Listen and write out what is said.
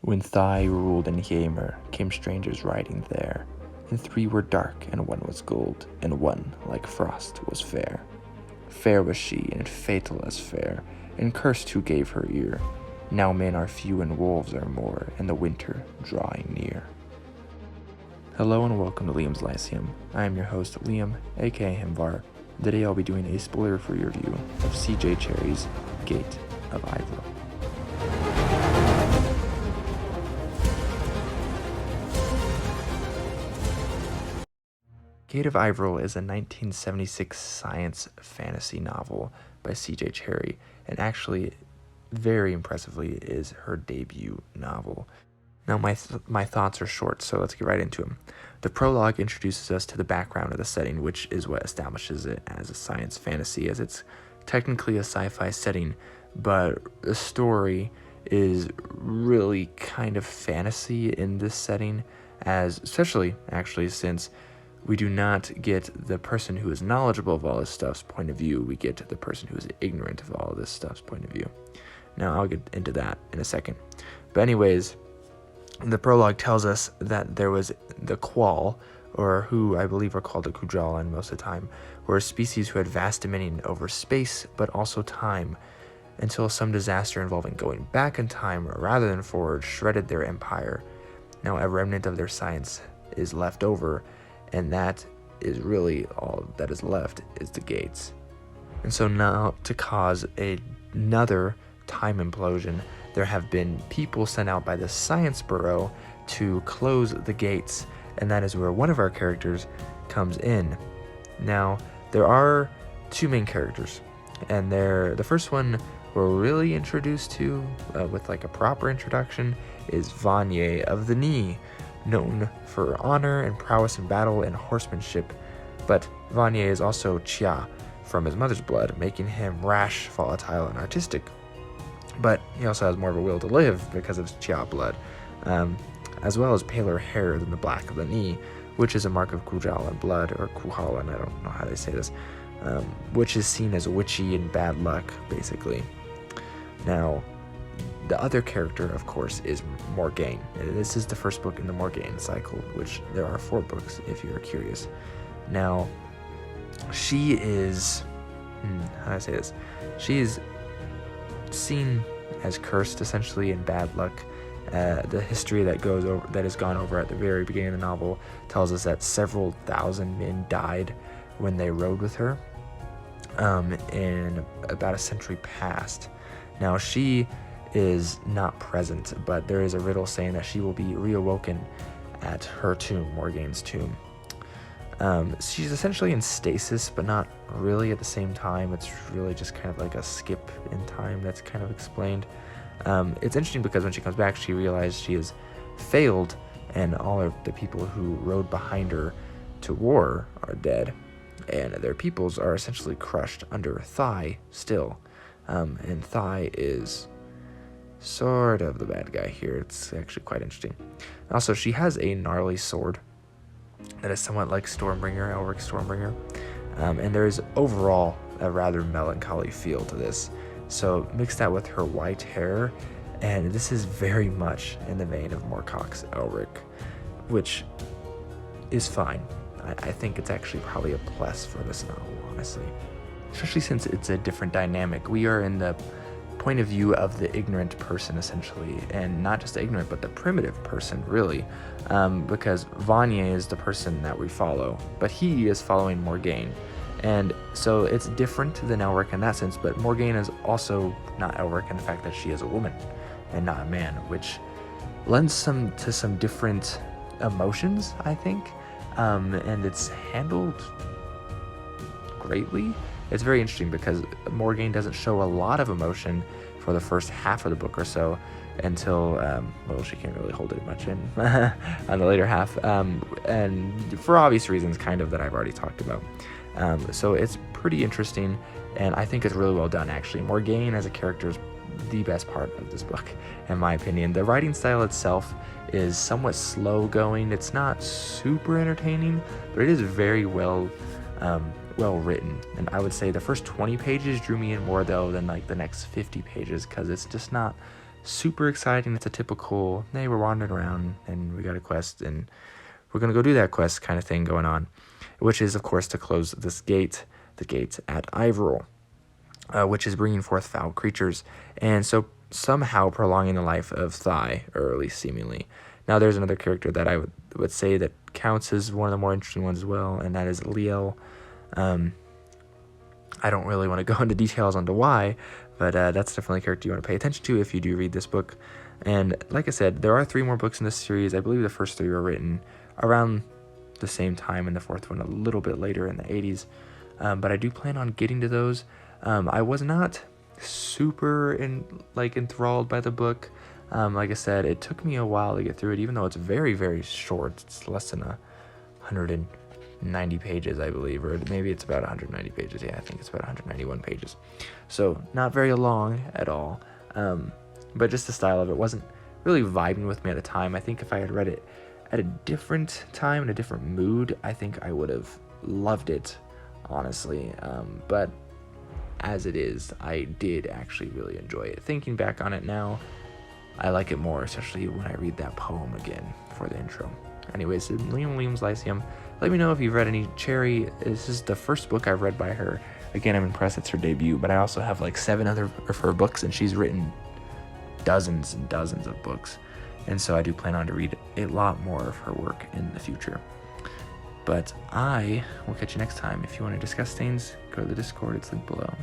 When Thai ruled in Ymir, came strangers riding there, and 3 were dark, and 1 was gold, and 1, like frost, was fair. Fair was she, and fatal as fair, and cursed who gave her ear. Now men are few and wolves are more, and the winter drawing near. Hello and welcome to Liam's Lyceum. I am your host Liam, aka Himvar. Today I'll be doing a spoiler-free review of CJ Cherryh's Gate of Ivrel. Gate of Ivrel is a 1976 science fantasy novel by CJ Cherryh, and actually, very impressively, is her debut novel. Now, my thoughts are short, so let's get right into them. The prologue introduces us to the background of the setting, which is what establishes it as a science fantasy, as it's technically a sci-fi setting, but the story is really kind of fantasy in this setting, as especially, actually, since we do not get the person who is knowledgeable of all this stuff's point of view. We get the person who is ignorant of all of this stuff's point of view. Now, I'll get into that in a second. But anyways, the prologue tells us that there was the Qual, or who I believe are called the Kujalan most of the time, were a species who had vast dominion over space, but also time, until some disaster involving going back in time rather than forward shredded their empire. Now, a remnant of their science is left over, and that is really all that is left is the gates. And so now, to cause another time implosion, there have been people sent out by the Science Bureau to close the gates, and that is where one of our characters comes in. Now, there are 2 main characters, and the first one we're really introduced to with like a proper introduction is Vanye of the Knee, known for honor and prowess in battle and horsemanship, but Vanye is also Chia from his mother's blood, making him rash, volatile, and artistic. But he also has more of a will to live because of his Chia blood, as well as paler hair than the black of the knee, which is a mark of Kujalan blood, or Kuhalan, I don't know how they say this, which is seen as witchy and bad luck, basically. Now, the other character, of course, is Morgaine. This is the first book in the Morgaine cycle, which there are 4 books, if you're curious. Now, she is... how do I say this? She is seen as cursed, essentially, and bad luck. The history that is gone over at the very beginning of the novel tells us that several thousand men died when they rode with her in about a century past. Now, she is not present, but there is a riddle saying that she will be reawoken at her tomb, Morgaine's tomb. She's essentially in stasis, but not really at the same time. It's really just kind of like a skip in time that's kind of explained. It's interesting because when she comes back, she realizes she has failed, and all of the people who rode behind her to war are dead, and their peoples are essentially crushed under Thai still. And Thai is sort of the bad guy here. It's actually quite interesting. Also, she has a gnarly sword that is somewhat like Stormbringer, Elric's Stormbringer, and there is overall a rather melancholy feel to this. So mix that with her white hair, and this is very much in the vein of Moorcock's Elric, which is fine. I think it's actually probably a plus for this novel, honestly, especially since it's a different dynamic. We are in the point of view of the ignorant person, essentially, and not just the ignorant, but the primitive person, really, because Vanye is the person that we follow, but he is following Morgaine, and so it's different than Elric in that sense, but Morgaine is also not Elric in the fact that she is a woman and not a man, which lends to some different emotions, I think, and it's handled greatly. It's very interesting because Morgaine doesn't show a lot of emotion for the first half of the book or so until, well, she can't really hold it much in on the later half, and for obvious reasons, kind of, that I've already talked about. So it's pretty interesting, and I think it's really well done, actually. Morgaine as a character is the best part of this book, in my opinion. The writing style itself is somewhat slow going. It's not super entertaining, but it is very well written, and I would say the first 20 pages drew me in more though than like the next 50 pages, because it's just not super exciting. It's a typical, hey, we're wandering around and we got a quest and we're going to go do that quest kind of thing going on, which is, of course, to close this gate, the gate at Ivrel, which is bringing forth foul creatures, and so somehow prolonging the life of Thai, or at least seemingly. Now, there's another character that I would say that counts as one of the more interesting ones as well, and that is Liel. I don't really want to go into details onto why, but that's definitely a character you want to pay attention to if you do read this book. And like I said, there are 3 more books in this series. I believe the first 3 were written around the same time, and the 4th one a little bit later in the 80s. But I do plan on getting to those. I was not super enthralled by the book. Like I said, it took me a while to get through it, even though it's very, very short. It's less than 190 pages, I believe, or maybe it's about 190 pages. Yeah, I think it's about 191 pages. So not very long at all. But just the style of it wasn't really vibing with me at the time. I think if I had read it at a different time, in a different mood, I think I would have loved it, honestly. But as it is, I did actually really enjoy it. Thinking back on it now, I like it more, especially when I read that poem again for the intro. Anyways, Liam Williams Lyceum. Let me know if you've read any Cherryh. This is the first book I've read by her. Again, I'm impressed it's her debut, but I also have 7 other of her books, and she's written dozens and dozens of books. And so I do plan on to read a lot more of her work in the future. But I will catch you next time. If you want to discuss things, go to the Discord. It's linked below.